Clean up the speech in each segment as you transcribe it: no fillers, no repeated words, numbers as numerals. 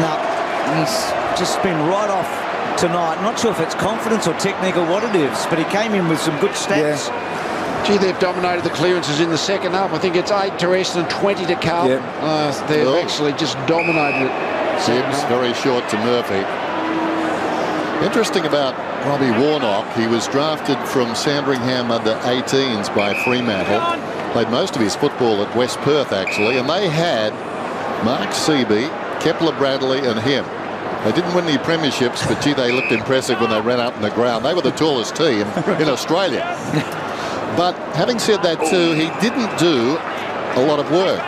No, he's just been right off tonight. Not sure if it's confidence or technique or what it is, but he came in with some good stats. Yeah. Gee, they've dominated the clearances in the second half. I think it's 8 to Essendon, 20 to Carlton. They've actually just dominated it. Seems very short to Murphy. Interesting about Robbie Warnock, he was drafted from Sandringham under 18s by Fremantle. Played most of his football at West Perth, actually, and they had Mark Seaby, Kepler Bradley and him. They didn't win any premierships, but gee, they looked impressive when they ran out in the ground. They were the tallest team in Australia. But having said that too, he didn't do a lot of work.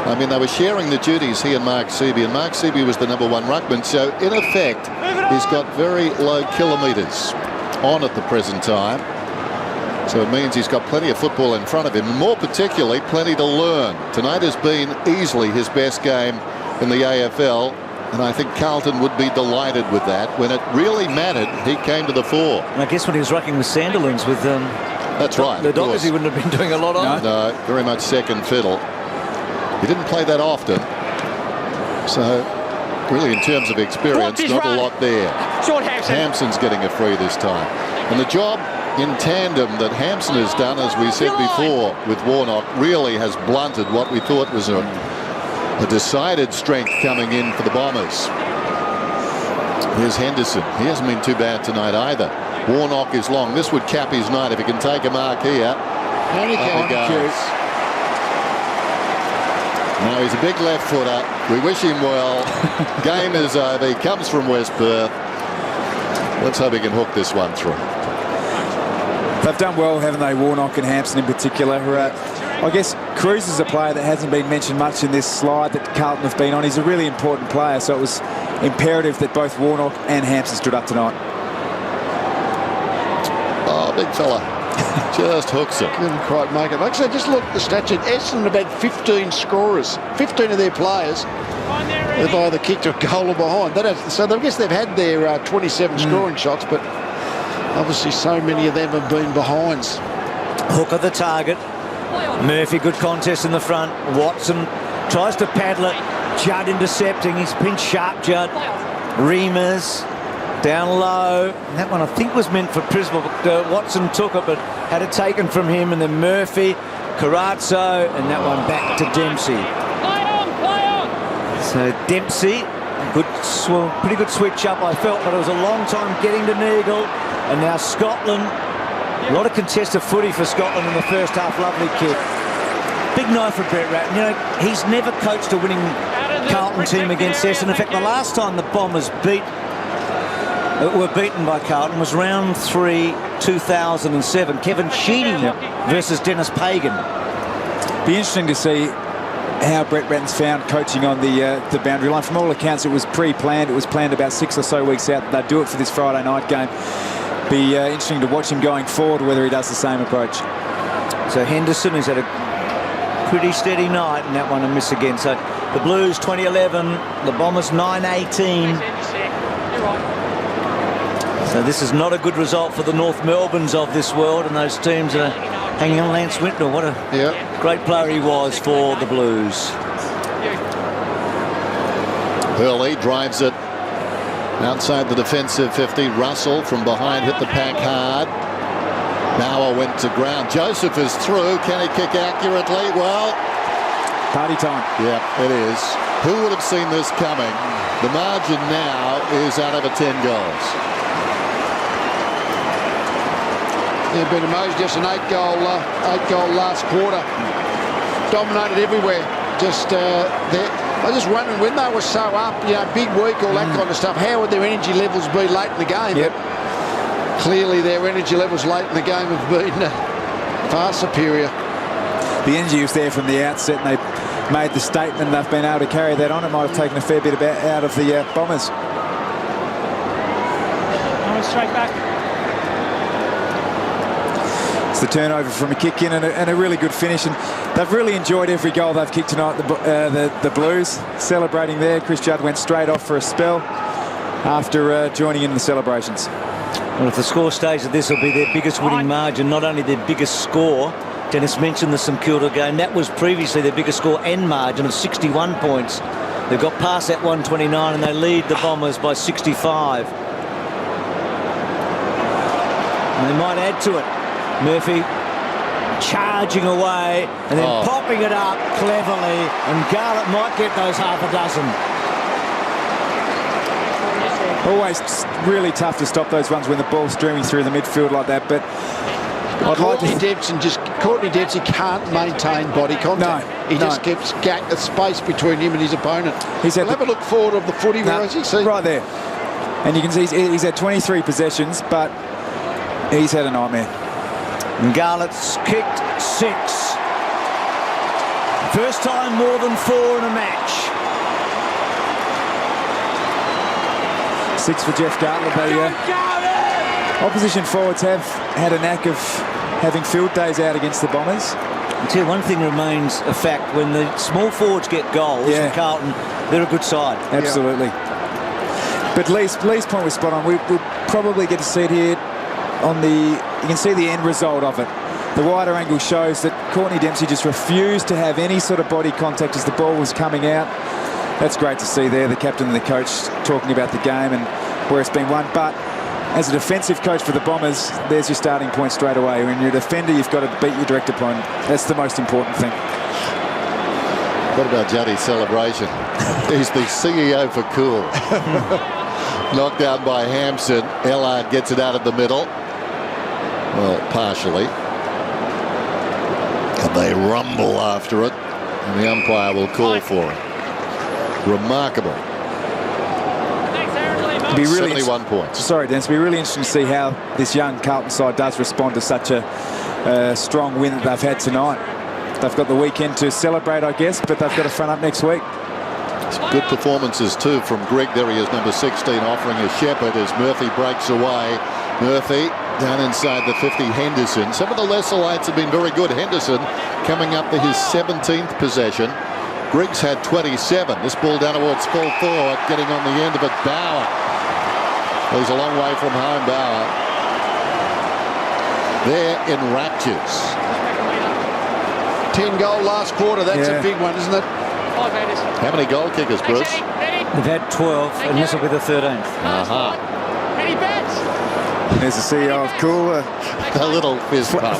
I mean, they were sharing the duties, he and Mark Seaby, and Mark Seaby was the #1 ruckman, so in effect he's got very low kilometres on at the present time. So it means he's got plenty of football in front of him, and more particularly plenty to learn. Tonight has been easily his best game in the AFL, and I think Carlton would be delighted with that. When it really mattered, he came to the fore. And I guess when he was rucking with Sandilands with that's right, the Dockers, he wouldn't have been doing a lot on. No, very much second fiddle. He didn't play that often, so really in terms of experience, not a lot there. Hampson's getting a free this time, and the job in tandem that Hampson has done, as we said before, with Warnock, really has blunted what we thought was a decided strength coming in for the Bombers. Here's Henderson. He hasn't been too bad tonight either. Warnock is long. This would cap his night if he can take a mark here. And he can. Now he's a big left footer. We wish him well. Game is over. He comes from West Perth. Let's hope he can hook this one through. They've done well, haven't they, Warnock and Hampson in particular. I guess Cruz is a player that hasn't been mentioned much in this slide that Carlton have been on. He's a really important player, so it was imperative that both Warnock and Hampson stood up tonight. Oh, big fella. Just hooks it. Couldn't quite make it. Like I said, just look at the stats. Essendon have had 15 scorers. 15 of their players have either kicked a goal or behind. So I guess they've had their 27 scoring shots, but obviously so many of them have been behinds. Hook of the target. Murphy, good contest in the front. Watson tries to paddle it. Judd intercepting. He's pinched sharp, Judd. Reamers down low. And that one I think was meant for Prisma, but Watson took it but had it taken from him. And then Murphy, Carazzo, and that one back to Dempsey. So Dempsey, pretty good switch up I felt, but it was a long time getting to Neagle. And now Scotland, a lot of contested footy for Scotland in the first half. Lovely kick. Big night for Brett Ratten. You know, he's never coached a winning Carlton team against Essendon. In fact, the last time the Bombers were beaten by Carlton was round 3, 2007. Kevin Sheedy versus Dennis Pagan. Be interesting to see how Brett Ratten's found coaching on the boundary line. From all accounts, it was pre-planned. It was planned about 6 or so weeks out. They'd do it for this Friday night game. Be interesting to watch him going forward, whether he does the same approach. So Henderson has had a pretty steady night, and that one a miss again. So the Blues 2011, the Bombers 9-18. So this is not a good result for the North Melbournes of this world, and those teams are hanging on. Lance Wintner, what a great player he was for the Blues. Hurley drives it outside the defensive 50. Russell from behind hit the pack hard. Bauer went to ground. Joseph is through. Can he kick accurately? Well, party time. Yeah, it is. Who would have seen this coming? The margin now is out over 10 goals. They've been amazed. Just an 8-goal last quarter. Dominated everywhere. I was just wondering, when they were so up, you know, big week, all that kind of stuff, how would their energy levels be late in the game? Yep. But clearly their energy levels late in the game have been far superior. The energy was there from the outset, and they made the statement. They've been able to carry that on. It might have taken a fair bit out of the Bombers. Straight back. It's the turnover from a kick in and a really good finish, and they've really enjoyed every goal they've kicked tonight. The Blues celebrating there. Chris Judd went straight off for a spell after joining in the celebrations. Well, if the score stays at this, will be their biggest winning margin, not only their biggest score. Dennis mentioned the St Kilda game. That was previously their biggest score and margin of 61 points. They've got past that 129 and they lead the Bombers by 65. And they might add to it. Murphy charging away and then popping it up cleverly, and Garlett might get those half a dozen. Always really tough to stop those runs when the ball's streaming through the midfield like that, but Courtney Dempsey can't maintain body contact. He just keeps the space between him and his opponent. Have a look forward of the footy. Where is he? See? Right there. And you can see he's had 23 possessions, but he's had a nightmare. And Garlett's kicked 6. First time more than 4 in a match. 6 for Jeff Garlett. Opposition forwards have had a knack of having field days out against the Bombers. I'll tell you, one thing remains a fact: when the small forwards get goals from Carlton, they're a good side. Absolutely. But Lee's point was spot on. We'll probably get to see it here on you can see the end result of it. The wider angle shows that Courtney Dempsey just refused to have any sort of body contact as the ball was coming out. That's great to see there, the captain and the coach talking about the game and where it's been won. But as a defensive coach for the Bombers, there's your starting point straight away. When you're a defender, you've got to beat your direct opponent. That's the most important thing. What about Juddy's celebration? He's the CEO for Cool. Knocked out by Hampson. Ellard gets it out of the middle. Well, partially. And they rumble after it. And the umpire will call for it. Remarkable. 71 points. Sorry, Dan. It'll be really interesting to see how this young Carlton side does respond to such a strong win that they've had tonight. They've got the weekend to celebrate, I guess, but they've got a front up next week. Good performances too from Greg. There he is, number 16, offering a shepherd as Murphy breaks away. Murphy down inside the 50. Henderson. Some of the lesser lights have been very good. Henderson coming up to his 17th possession. Griggs had 27. This ball down towards full forward, getting on the end of it. Bauer. Well, he's a long way from home, Bauer. They're in raptures. 10-goal last quarter. That's a big one, isn't it? How many goal kickers, Bruce? They've had 12, and this will be the 13th. There's the CEO of Cool. A little fist bump.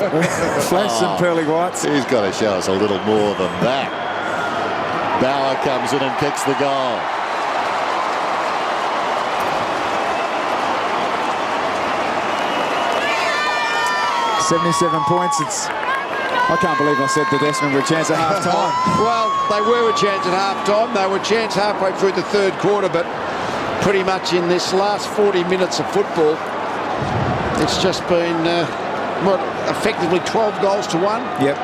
Flash some pearly whites. He's got to show us a little more than that. Bauer comes in and kicks the goal. $77 points. I can't believe I said that Essendon were a chance at half-time. Well, they were a chance at half-time. They were a chance halfway through the third quarter, but pretty much in this last 40 minutes of football, it's just been, effectively 12 goals to 1. Yep.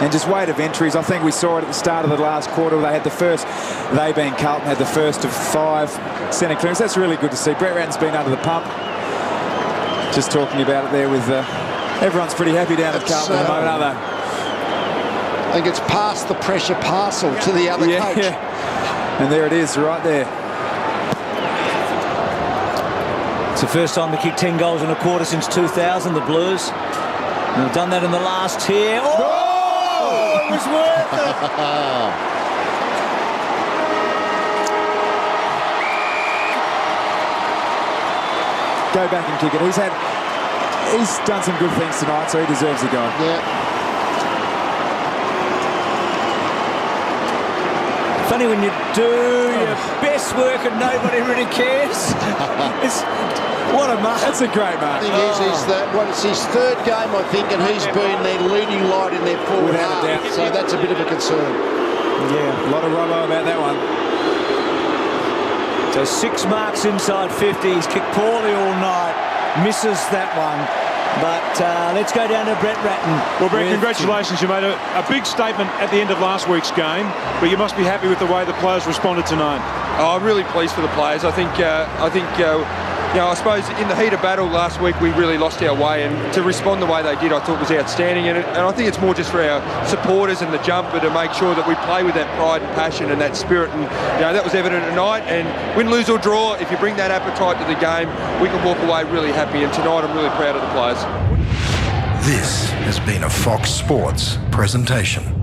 And just weight of entries. I think we saw it at the start of the last quarter. They had the first, they being Carlton, had the first of 5 centre clearance. That's really good to see. Brett Ratton's been under the pump. Just talking about it there with... everyone's pretty happy down at Carlton at the moment, aren't they? I think it's past the pressure parcel to the other coach. Yeah. And there it is, right there. It's the first time they kicked 10 goals in a quarter since 2000, the Blues. And they've done that in the last here. Oh! It was worth it! Go back and kick it. He's done some good things tonight, so he deserves a goal. Yeah. Funny when you do your best work and nobody really cares. What a mark. That's a great mark. The thing is it's his third game, I think, and he's been their leading light in their forward half. So that's a bit of a concern. Yeah, a lot of rubbo about that one. So 6 marks inside 50. He's kicked poorly all night. Misses that one. But let's go down to Brett Ratton. Well, Brett, congratulations. You made a big statement at the end of last week's game, but you must be happy with the way the players responded tonight. Oh, I'm really pleased for the players. I think I suppose in the heat of battle last week we really lost our way, and to respond the way they did I thought was outstanding, and I think it's more just for our supporters and the jumper to make sure that we play with that pride and passion and that spirit, and that was evident tonight. And win, lose or draw, if you bring that appetite to the game, we can walk away really happy, and tonight I'm really proud of the players. This has been a Fox Sports presentation.